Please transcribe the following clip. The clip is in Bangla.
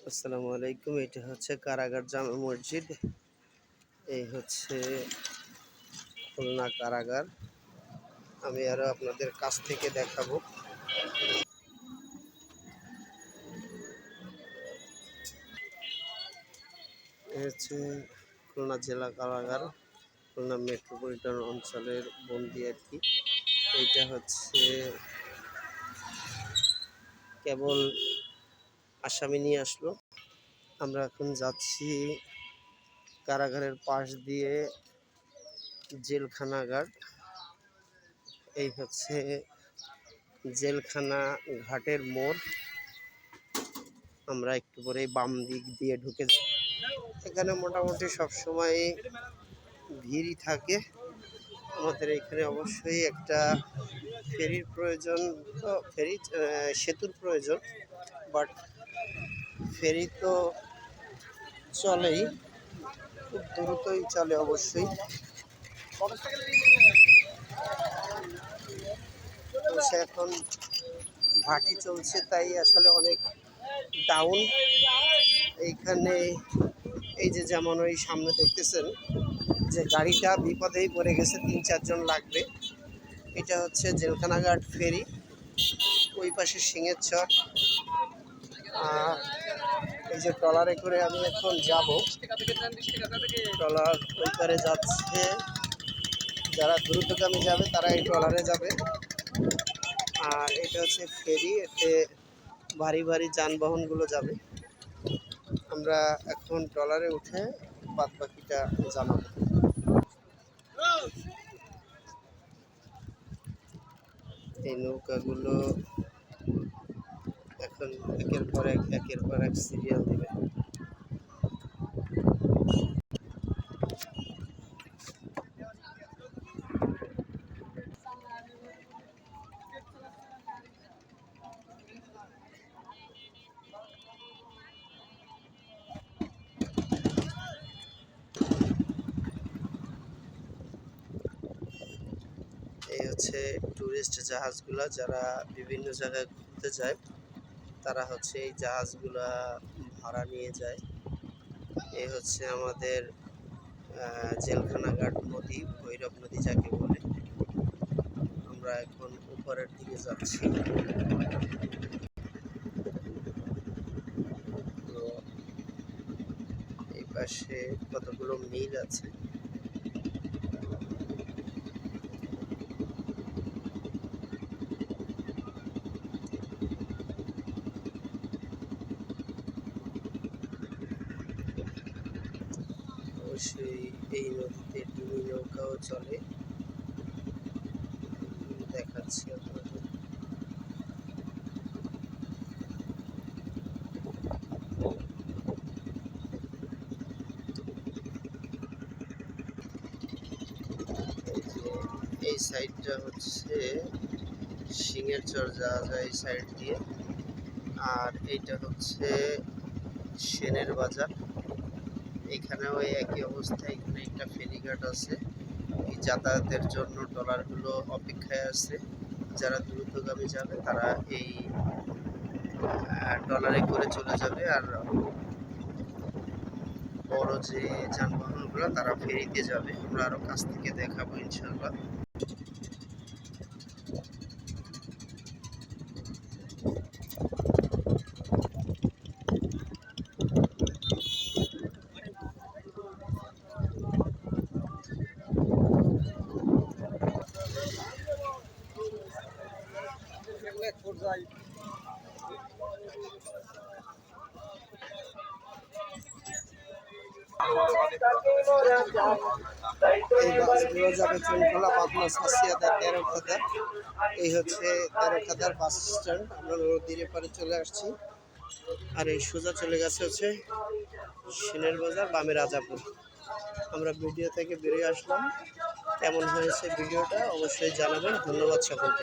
আসসালামু আলাইকুম। এটা হচ্ছে কারাগার জামে মসজিদ। এই হচ্ছে খুলনা কারাগার। আমি আরো আপনাদের কাছ থেকে দেখাবো। এই হচ্ছে খুলনা জেলা কারাগার, খুলনা মেট্রোপলিটন অঞ্চলের বন্দি আর কি। এইটা হচ্ছে কেবল আসামি নিয়ে আসলো। আমরা এখন যাচ্ছি কারাগারের পাশ দিয়ে জেলখানাঘাট। এই হচ্ছে জেলখানা ঘাটের মোড়। আমরা একটু পরে বাম দিক দিয়ে ঢুকে এখানে মোটামুটি সবসময় ভিড়ই থাকে। আমাদের এখানে অবশ্যই একটা ফেরির প্রয়োজন, তো সেতুর প্রয়োজন, বাট ফেরি তো চলেই, খুব দ্রুতই চলে অবশ্যই। সে এখন ভাটি চলছে, তাই আসলে অনেক ডাউন। এইখানে এই যে যেমন ওই সামনে দেখতেছেন যে গাড়িটা বিপদেই পড়ে গেছে, ৩-৪ জন লাগবে। এটা হচ্ছে জেলখানাঘাট ফেরি, ওই পাশে সিংহের চর। আর এই যে ট্রলারে করে আমি এখন যাব, ট্রলার ওই পারে যাচ্ছে। যারা দ্রুতগামী যাবে তারা এই ট্রলারে যাবে। আর এটা হচ্ছে ফেরি, এতে ভারী ভারী যানবাহনগুলো যাবে। আমরা এখন ট্রলারে উঠে বাদ বাকিটা জানাবো। এই নৌকাগুলো এখন একের পর এক সিরিয়াল দিবে। এই হচ্ছে ট্যুরিস্ট জাহাজগুলা, যারা বিভিন্ন জায়গায় ঘুরতে যায় তারা হচ্ছে এই জাহাজগুলা ভাড়া নিয়ে যায়। এই হচ্ছে আমাদের জেলখানাঘাট নদী, ভৈরব নদী যাকে বলে। আমরা এখন উপরের দিকে যাচ্ছি। তো এই পাশে কতগুলো মিল আছে। অবশ্যই এই নদীতে ডিঙি নৌকাও চলে, দেখাচ্ছি আপনাদের। এই সাইডটা হচ্ছে সিংহের চর যাওয়া যায় এই সাইড দিয়ে। আর এইটা হচ্ছে সেনের বাজার। এখানেও একই অবস্থা, এখানে একটা ফেরিঘাট আছে। এই যাতায়াতের জন্য ট্রলারগুলো অপেক্ষায় আছে। যারা দ্রুতগামী যাবে তারা এই ট্রলারে করে চলে যাবে, আর বড় যে যানবাহনগুলো তারা ফেরিতে যাবে। আমরা আরো কাছ থেকে দেখাবো ইনশাল্লাহ। এই বাসগুলো যাবে চুনখোলা, পাবনা, সাসিয়াদা, তেরোখাদা। এই হচ্ছে তেরোখাদার বাস স্ট্যান্ড। আমরা নদীর এপারে চলে আসছি। আর এই সোজা চলে গেছে হচ্ছে সিনের বাজার, বামে রাজাপুর। আমরা ভিডিও থেকে বেরিয়ে আসলাম। কেমন হয়েছে ভিডিওটা অবশ্যই জানাবেন। ধন্যবাদ সকলকে।